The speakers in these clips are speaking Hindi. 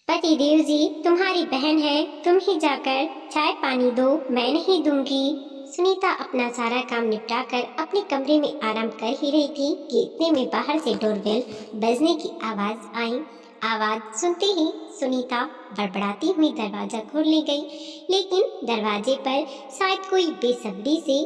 पतिदेव जी, तुम्हारी बहन है, तुम ही जाकर चाय पानी दो, मैं नहीं दूंगी। सुनीता अपना सारा काम निपटाकर अपने कमरे में आराम कर ही रही थी कि इतने में बाहर से डोरबेल बजने की आवाज आई। आवाज सुनते ही सुनीता बड़बड़ाती हुई दरवाजा खोलने गई, लेकिन दरवाजे पर शायद कोई बेसब्री से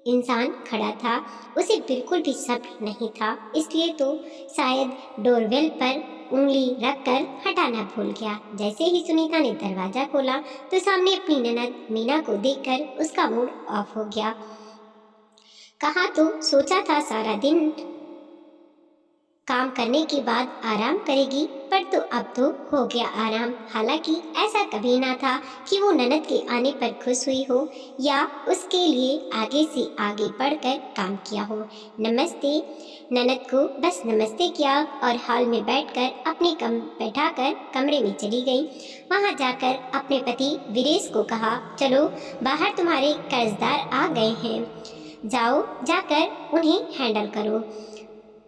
इंसान खड़ा था। उसे बिल्कुल भी सब्र नहीं था, इसलिए तो शायद डोरबेल पर उंगली रखकर हटाना भूल गया। जैसे ही सुनीता ने दरवाजा खोला तो सामने अपनी ननद मीना को देखकर उसका मूड ऑफ हो गया। कहा तो सोचा था सारा दिन काम करने के बाद आराम करेगी, पर तो अब तो हो गया आराम। हालांकि ऐसा कभी ना था कि वो ननद के आने पर खुश हुई हो या उसके लिए आगे से आगे बढ़कर काम किया हो। नमस्ते, ननद को बस नमस्ते किया और हॉल में बैठकर अपने बैठाकर कमरे में चली गई। वहां जाकर अपने पति वीरेश को कहा, चलो बाहर तुम्हारे कर्जदार आ गए हैं, जाओ जाकर उन्हें हैंडल करो।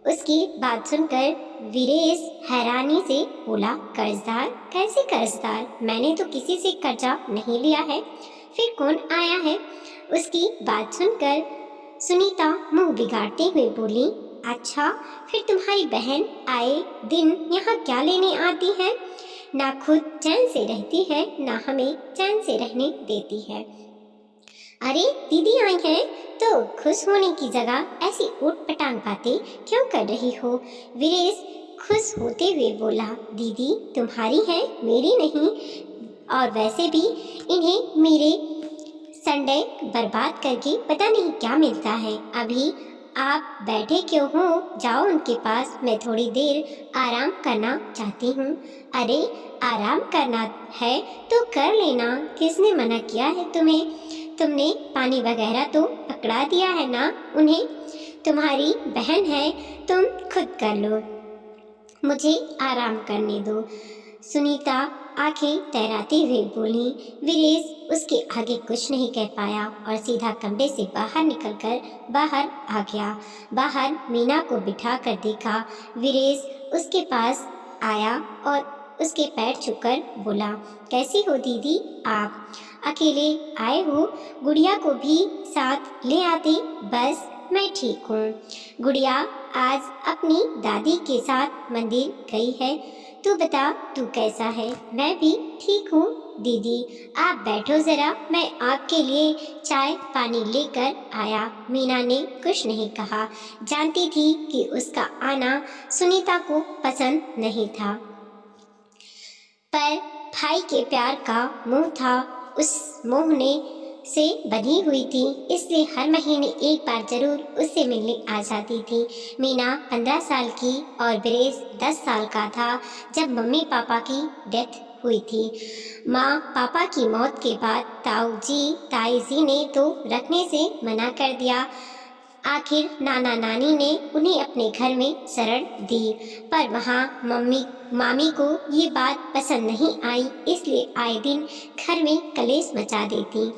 उसकी बात सुनकर वीरेश हैरानी से बोला, कर्जदार? कैसे कर्जदार? मैंने तो किसी से कर्जा नहीं लिया है, फिर कौन आया है? उसकी बात सुनकर सुनीता मुंह बिगाड़ते हुए बोली, अच्छा, फिर तुम्हारी बहन आए दिन यहाँ क्या लेने आती है? ना खुद चैन से रहती है, ना हमें चैन से रहने देती है। अरे दीदी आई हैं, तो खुश होने की जगह ऐसी ऊट पटांग बातें क्यों कर रही हो? वीरेश खुश होते हुए बोला, दीदी तुम्हारी है, मेरी नहीं। और वैसे भी इन्हें मेरे संडे बर्बाद करके पता नहीं क्या मिलता है। अभी आप बैठे क्यों हो? जाओ उनके पास, मैं थोड़ी देर आराम करना चाहती हूँ। अरे आराम करना है तो कर लेना, किसने मना किया है तुम्हें? तुमने पानी वगैरह तो पकड़ा दिया है ना उन्हें? तुम्हारी बहन है, तुम खुद कर लो, मुझे आराम करने दो। सुनीता आंखें तैराते हुए बोली। वीरेश उसके आगे कुछ नहीं कह पाया और सीधा कमरे से बाहर निकलकर बाहर आ गया। बाहर मीना को बिठा कर देखा। वीरेश उसके पास आया और उसके पैर छूकर बोला, कैसी हो दीदी आप? अकेले आए हो? गुड़िया को भी साथ ले आते। बस मैं ठीक हूँ। गुड़िया आज अपनी दादी के साथ मंदिर गई है। तू बता, तू कैसा है? मैं भी ठीक हूँ दीदी, आप बैठो जरा, मैं आपके लिए चाय पानी लेकर आया। मीना ने कुछ नहीं कहा, जानती थी कि उसका आना सुनीता को पसंद नहीं था, पर भाई के प्यार का मोह था, उस मोह ने से बनी हुई थी, इसलिए हर महीने एक बार जरूर उससे मिलने आ जाती थी। मीना 15 साल की और वीरेश 10 साल का था जब मम्मी पापा की डेथ हुई थी। माँ पापा की मौत के बाद ताऊ जी ताई जी ने तो रखने से मना कर दिया। आखिर नाना नानी ने उन्हें अपने घर में शरण दी, पर वहाँ मामी को ये बात पसंद नहीं आई, इसलिए आए दिन घर में कलेश मचा देती।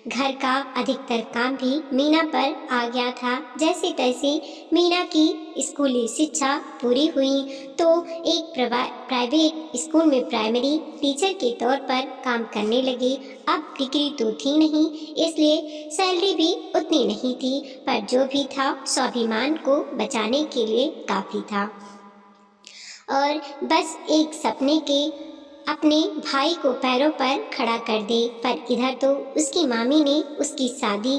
घर का अधिकतर काम भी मीना पर आ गया था। जैसे तैसे मीना की स्कूली शिक्षा पूरी हुई तो एक प्राइवेट स्कूल में प्राइमरी टीचर के तौर पर काम करने लगी। अब डिग्री तो थी नहीं, इसलिए सैलरी भी उतनी नहीं थी, पर जो भी था स्वाभिमान को बचाने के लिए काफ़ी था और बस एक सपने के अपने भाई को पैरों पर खड़ा कर दे। पर इधर तो उसकी मामी ने उसकी शादी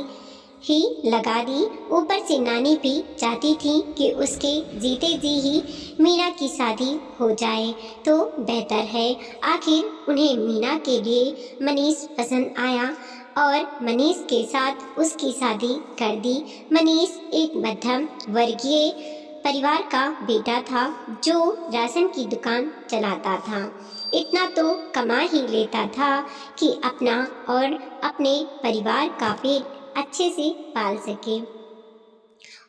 ही लगा दी, ऊपर से नानी भी चाहती थी कि उसके जीते जी ही मीना की शादी हो जाए तो बेहतर है। आखिर उन्हें मीना के लिए मनीष पसंद आया और मनीष के साथ उसकी शादी कर दी। मनीष एक मध्यम वर्गीय परिवार का बेटा था जो राशन की दुकान चलाता था। इतना तो कमा ही लेता था कि अपना और अपने परिवार का पेट अच्छे से पाल सके।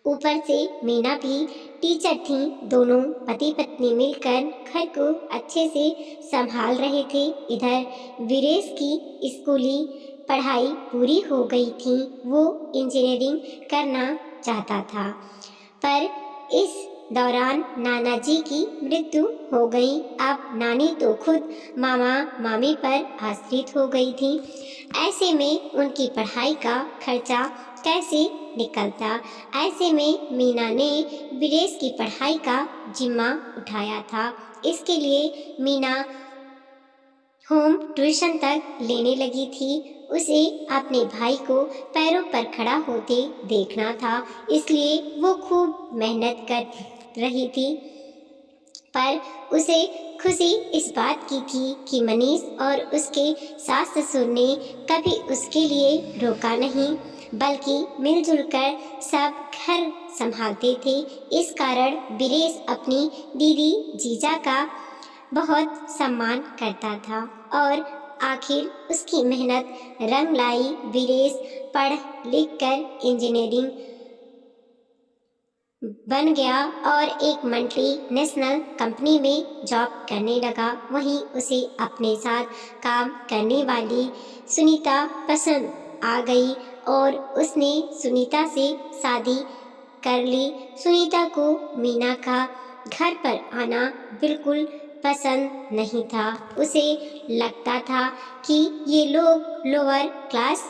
ऊपर से मीना भी टीचर थी। दोनों पति पत्नी मिलकर घर को अच्छे से संभाल रहे थे। इधर वीरेश की स्कूली पढ़ाई पूरी हो गई थी, वो इंजीनियरिंग करना चाहता था, पर इस दौरान नाना जी की मृत्यु हो गई। अब नानी तो खुद मामा मामी पर आश्रित हो गई थी। ऐसे में उनकी पढ़ाई का खर्चा कैसे निकलता। ऐसे में मीना ने विरेश की पढ़ाई का जिम्मा उठाया था। इसके लिए मीना होम ट्यूशन तक लेने लगी थी। उसे अपने भाई को पैरों पर खड़ा होते देखना था, इसलिए वो खूब मेहनत कर रही थी। पर उसे खुशी इस बात की थी कि मनीष और उसके सास ससुर ने कभी उसके लिए रोका नहीं, बल्कि मिलजुल कर सब घर संभालते थे। इस कारण विरेश अपनी दीदी जीजा का बहुत सम्मान करता था और आखिर उसकी मेहनत रंग लाई। विरेश पढ़ लिख कर इंजीनियरिंग बन गया और एक मल्टीनेशनल कंपनी में जॉब करने लगा। वहीं उसे अपने साथ काम करने वाली सुनीता पसंद आ गई और उसने सुनीता से शादी कर ली। सुनीता को मीना का घर पर आना बिल्कुल पसंद नहीं था। उसे लगता था कि ये लोग लोअर क्लास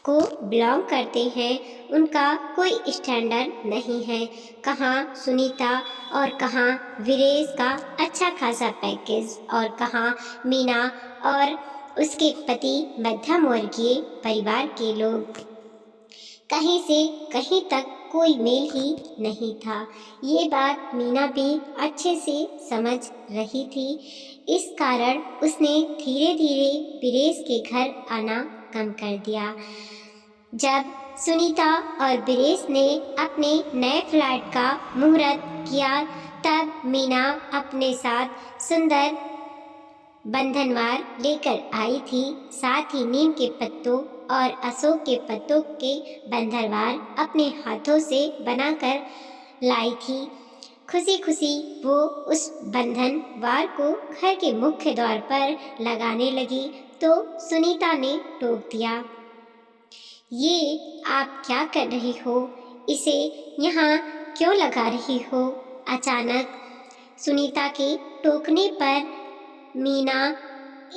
को बिलोंग करते हैं, उनका कोई स्टैंडर्ड नहीं है। कहाँ सुनीता और कहाँ विरेश का अच्छा खासा पैकेज और कहाँ मीना और उसके पति मध्यम वर्गीय परिवार के लोग। कहीं से कहीं तक कोई मेल ही नहीं था। ये बात मीना भी अच्छे से समझ रही थी। इस कारण उसने धीरे धीरे विरेश के घर आना कम कर दिया। जब सुनीता और विरेश ने अपने नए फ्लैट का मुहूर्त किया, तब मीना अपने साथ सुंदर बंधनवार लेकर आई थी। साथ ही नीम के पत्तों और अशोक के पत्तों के बंधनवार अपने हाथों से बनाकर लाई थी। खुशी खुशी वो उस बंधनवार को घर के मुख्य द्वार पर लगाने लगी तो सुनीता ने टोक दिया, ये आप क्या कर रही हो? इसे यहाँ क्यों लगा रही हो? अचानक सुनीता के टोकने पर मीना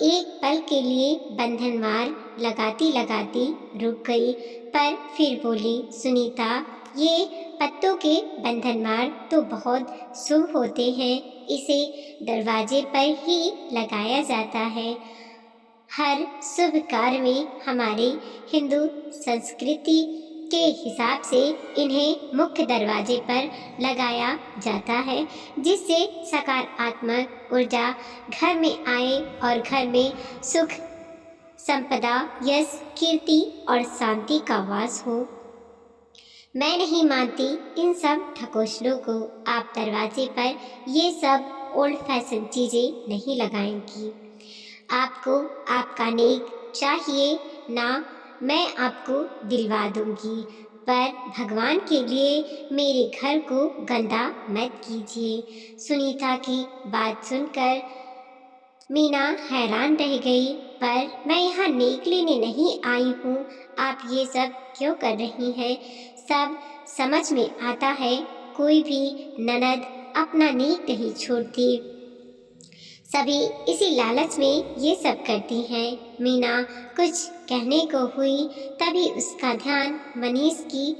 एक पल के लिए बंधनवार लगाती लगाती रुक गई, पर फिर बोली, सुनीता, ये पत्तों के बंधनवार तो बहुत शुभ होते हैं, इसे दरवाजे पर ही लगाया जाता है। हर शुभ कार्य में हमारे हिंदू संस्कृति के हिसाब से इन्हें मुख्य दरवाजे पर लगाया जाता है, जिससे सकारात्मक ऊर्जा घर में आए और घर में सुख, संपदा, यश, कीर्ति और शांति का वास हो। मैं नहीं मानती इन सब ढकोसलों को। आप दरवाजे पर ये सब ओल्ड फैशन चीजें नहीं लगाएंगी। आपको आपका नेक चाहिए ना, मैं आपको दिलवा दूंगी, पर भगवान के लिए मेरे घर को गंदा मत कीजिए। सुनीता की बात सुनकर मीना हैरान रह गई, पर मैं यहाँ नेक लेने नहीं आई हूँ, आप ये सब क्यों कर रही हैं? सब समझ में आता है, कोई भी ननद अपना नेक नहीं छोड़ती, सभी इसी लालच में ये सब करती हैं। मीना कुछ कहने को हुई, तभी उसका ध्यान मनीष की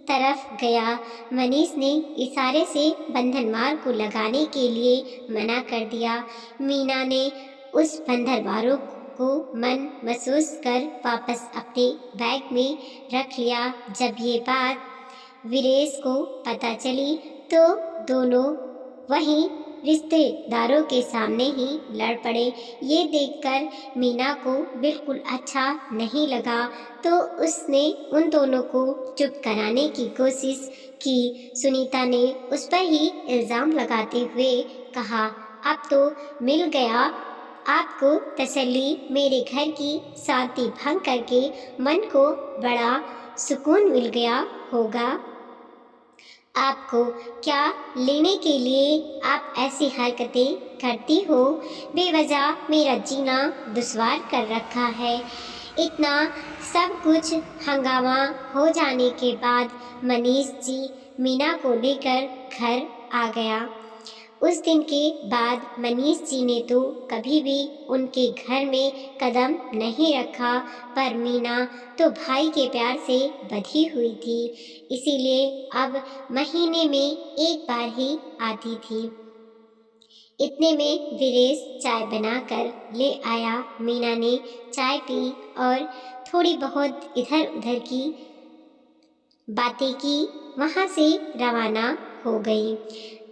तरफ गया। मनीष ने इशारे से बंधनवार को लगाने के लिए मना कर दिया। मीना ने उस बंधनवारों को मन महसूस कर वापस अपने बैग में रख लिया। जब ये बात विरेश को पता चली तो दोनों वहीं रिश्तेदारों के सामने ही लड़ पड़े। ये देखकर मीना को बिल्कुल अच्छा नहीं लगा, तो उसने उन दोनों को चुप कराने की कोशिश की। सुनीता ने उस पर ही इल्ज़ाम लगाते हुए कहा, अब तो मिल गया आपको तसल्ली, मेरे घर की शांति भंग करके मन को बड़ा सुकून मिल गया होगा। आपको क्या लेने के लिए आप ऐसी हरकतें करती हो? बेवजह मेरा जीना दुश्वार कर रखा है। इतना सब कुछ हंगामा हो जाने के बाद मनीष जी मीना को लेकर घर आ गया। उस दिन के बाद मनीष जी ने तो कभी भी उनके घर में कदम नहीं रखा, पर मीना तो भाई के प्यार से बंधी हुई थी, इसीलिए अब महीने में एक बार ही आती थी। इतने में वीरेश चाय बनाकर ले आया। मीना ने चाय पी और थोड़ी बहुत इधर उधर की बातें की, वहां से रवाना हो गई।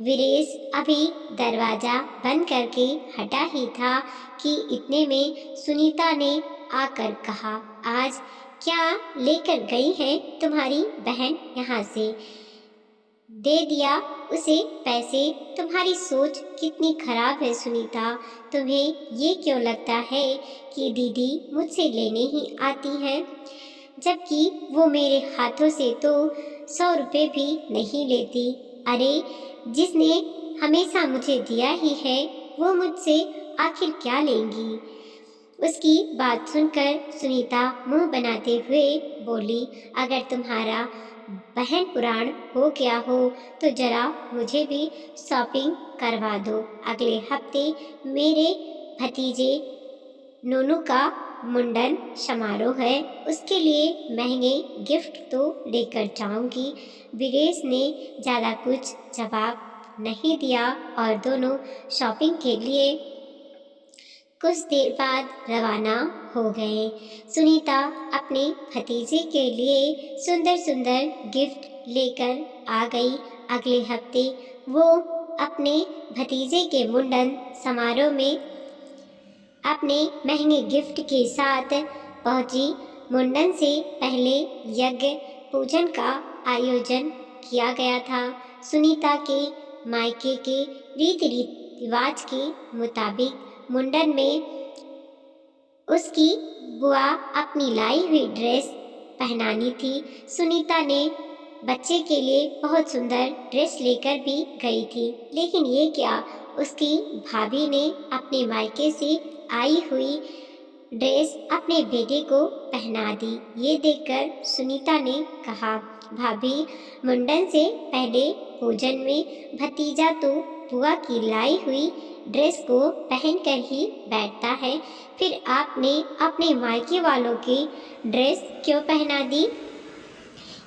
वीरेश अभी दरवाजा बंद करके हटा ही था कि इतने में सुनीता ने आकर कहा, आज क्या लेकर गई है तुम्हारी बहन यहाँ से? दे दिया उसे पैसे। तुम्हारी सोच कितनी खराब है सुनीता, तुम्हें ये क्यों लगता है कि दीदी मुझसे लेने ही आती है, जबकि वो मेरे हाथों से तो 100 रुपये भी नहीं लेती। अरे जिसने हमेशा मुझे दिया ही है वो मुझसे आखिर क्या लेंगी? उसकी बात सुनकर सुनीता मुंह बनाते हुए बोली, अगर तुम्हारा बहन पुराण हो गया हो तो जरा मुझे भी शॉपिंग करवा दो। अगले हफ्ते मेरे भतीजे नोनू का मुंडन समारोह है, उसके लिए महंगे गिफ्ट तो लेकर जाऊंगी। वीरेश ने ज़्यादा कुछ जवाब नहीं दिया और दोनों शॉपिंग के लिए कुछ देर बाद रवाना हो गए। सुनीता अपने भतीजे के लिए सुंदर सुंदर गिफ्ट लेकर आ गई। अगले हफ्ते वो अपने भतीजे के मुंडन समारोह में अपने महंगे गिफ्ट के साथ पहुंची। मुंडन से पहले यज्ञ पूजन का आयोजन किया गया था। सुनीता के मायके के रीति रिवाज के मुताबिक मुंडन में उसकी बुआ अपनी लाई हुई ड्रेस पहनानी थी। सुनीता ने बच्चे के लिए बहुत सुंदर ड्रेस लेकर भी गई थी, लेकिन ये क्या, उसकी भाभी ने अपने मायके से आई हुई ड्रेस अपने बेटे को पहना दी। ये देखकर सुनीता ने कहा, भाभी मुंडन से पहले भोजन में भतीजा तो बुआ की लाई हुई ड्रेस को पहनकर ही बैठता है, फिर आपने अपने मायके वालों की ड्रेस क्यों पहना दी?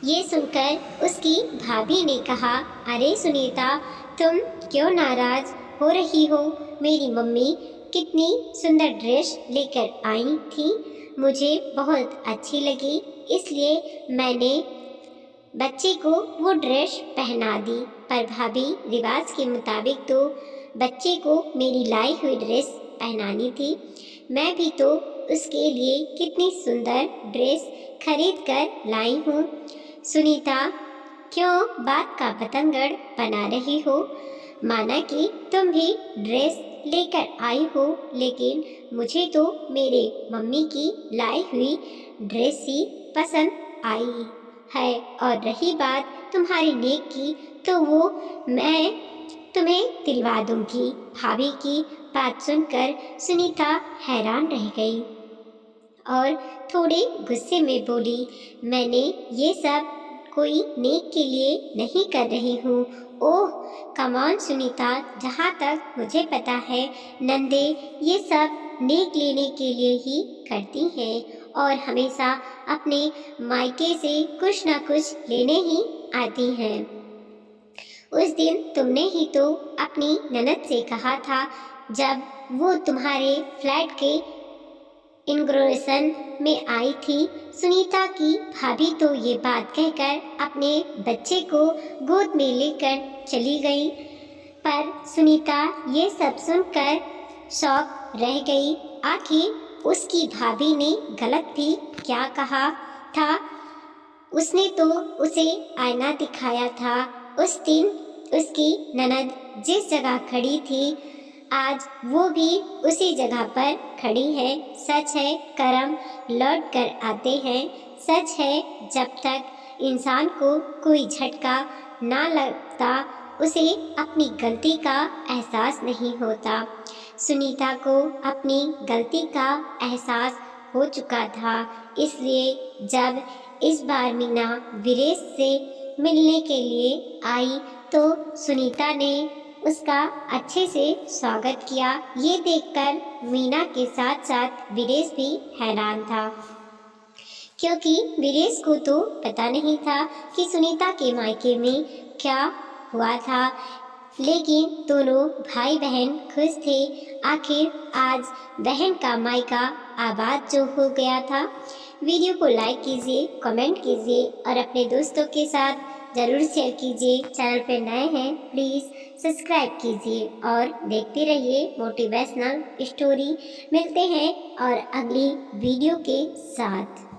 ये सुनकर उसकी भाभी ने कहा, अरे सुनीता, तुम क्यों नाराज हो रही हो? मेरी मम्मी कितनी सुंदर ड्रेस लेकर आई थी, मुझे बहुत अच्छी लगी, इसलिए मैंने बच्चे को वो ड्रेस पहना दी। पर भाभी, रिवाज के मुताबिक तो बच्चे को मेरी लाई हुई ड्रेस पहनानी थी। मैं भी तो उसके लिए कितनी सुंदर ड्रेस खरीद कर लाई हूँ। सुनीता, क्यों बात का बतंगड़ बना रही हो? माना कि तुम भी ड्रेस लेकर आई हो, लेकिन मुझे तो मेरे मम्मी की लाई हुई ड्रेस ही पसंद आई है। और रही बात तुम्हारी नेक की, तो वो मैं तुम्हें दिलवा दूंगी। भाभी की बात सुनकर सुनीता हैरान रह गई और थोड़े गुस्से में बोली, मैंने ये सब कोई नेक के लिए नहीं कर रही हूँ। ओह कमान सुनीता, जहाँ तक मुझे पता है नंदे ये सब नेक लेने के लिए ही करती हैं और हमेशा अपने मायके से कुछ ना कुछ लेने ही आती हैं। उस दिन तुमने ही तो अपनी ननद से कहा था, जब वो तुम्हारे फ्लैट के इनॉग्रेशन में आई थी। सुनीता की भाभी तो ये बात कहकर अपने बच्चे को गोद में लेकर चली गई, पर सुनीता ये सब सुनकर शॉक रह गई। आखिर उसकी भाभी ने गलत भी क्या कहा था? उसने तो उसे आईना दिखाया था। उस दिन उसकी ननद जिस जगह खड़ी थी, आज वो भी उसी जगह पर खड़ी है। सच है, कर्म लौट कर आते हैं। सच है, जब तक इंसान को कोई झटका ना लगता, उसे अपनी गलती का एहसास नहीं होता। सुनीता को अपनी गलती का एहसास हो चुका था, इसलिए जब इस बार मीना वीरेश से मिलने के लिए आई तो सुनीता ने उसका अच्छे से स्वागत किया। ये देखकर मीना के साथ साथ वीरेश भी हैरान था, क्योंकि वीरेश को तो पता नहीं था कि सुनीता के मायके में क्या हुआ था। लेकिन दोनों भाई बहन खुश थे। आखिर आज बहन का मायका आबाद जो हो गया था। वीडियो को लाइक कीजिए, कमेंट कीजिए और अपने दोस्तों के साथ ज़रूर शेयर कीजिए। चैनल पर नए हैं प्लीज़ सब्सक्राइब कीजिए और देखते रहिए मोटिवेशनल स्टोरी। मिलते हैं और अगली वीडियो के साथ।